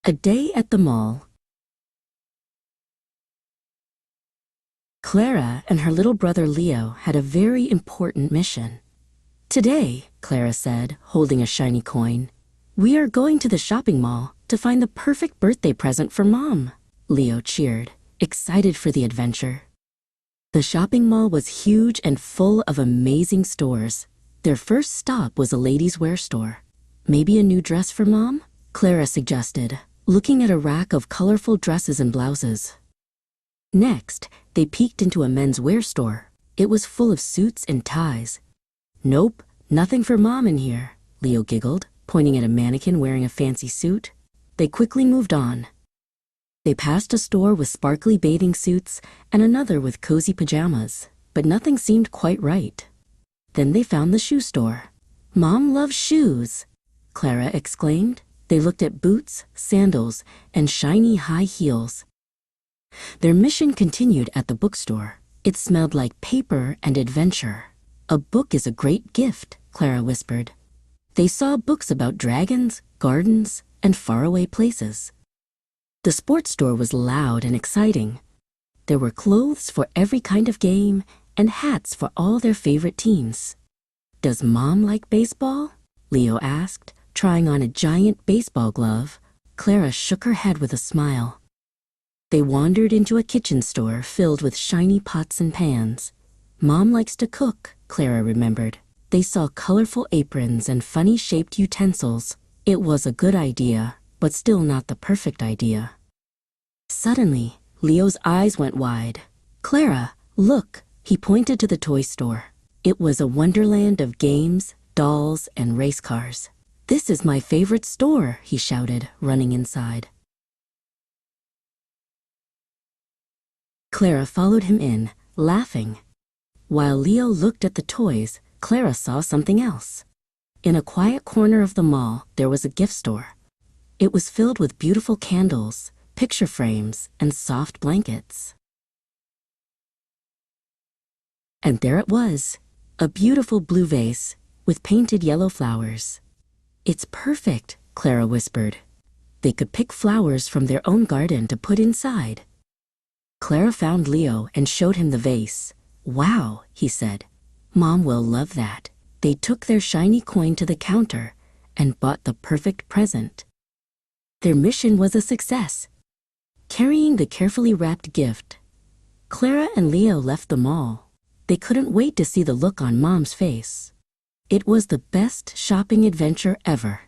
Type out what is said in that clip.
A day at the mall. Clara and her little brother Leo had a very important mission. Today, Clara said, holding a shiny coin, we are going to the shopping mall to find the perfect birthday present for Mom. Leo cheered, excited for the adventure. The shopping mall was huge and full of amazing stores. Their first stop was a ladies' wear store. Maybe a new dress for Mom? Clara suggested, looking at a rack of colorful dresses and blouses. Next, they peeked into a men's wear store. It was full of suits and ties. Nope, nothing for Mom in here, Leo giggled, pointing at a mannequin wearing a fancy suit. They quickly moved on. They passed a store with sparkly bathing suits and another with cozy pajamas, but nothing seemed quite right. Then they found the shoe store. Mom loves shoes, Clara exclaimed. They looked at boots, sandals, and shiny high heels. Their mission continued at the bookstore. It smelled like paper and adventure. A book is a great gift, Clara whispered. They saw books about dragons, gardens, and faraway places. The sports store was loud and exciting. There were clothes for every kind of game and hats for all their favorite teams. Does Mom like baseball? Leo asked, trying on a giant baseball glove. Clara shook her head with a smile. They wandered into a kitchen store filled with shiny pots and pans. Mom likes to cook, Clara remembered. They saw colorful aprons and funny-shaped utensils. It was a good idea, but still not the perfect idea. Suddenly, Leo's eyes went wide. Clara, look, he pointed to the toy store. It was a wonderland of games, dolls, and race cars. This is my favorite store, he shouted, running inside. Clara followed him in, laughing. While Leo looked at the toys, Clara saw something else. In a quiet corner of the mall, there was a gift store. It was filled with beautiful candles, picture frames, and soft blankets. And there it was, a beautiful blue vase with painted yellow flowers. It's perfect, Clara whispered. They could pick flowers from their own garden to put inside. Clara found Leo and showed him the vase. Wow, he said. Mom will love that. They took their shiny coin to the counter and bought the perfect present. Their mission was a success. Carrying the carefully wrapped gift, Clara and Leo left the mall. They couldn't wait to see the look on Mom's face. It was the best shopping adventure ever.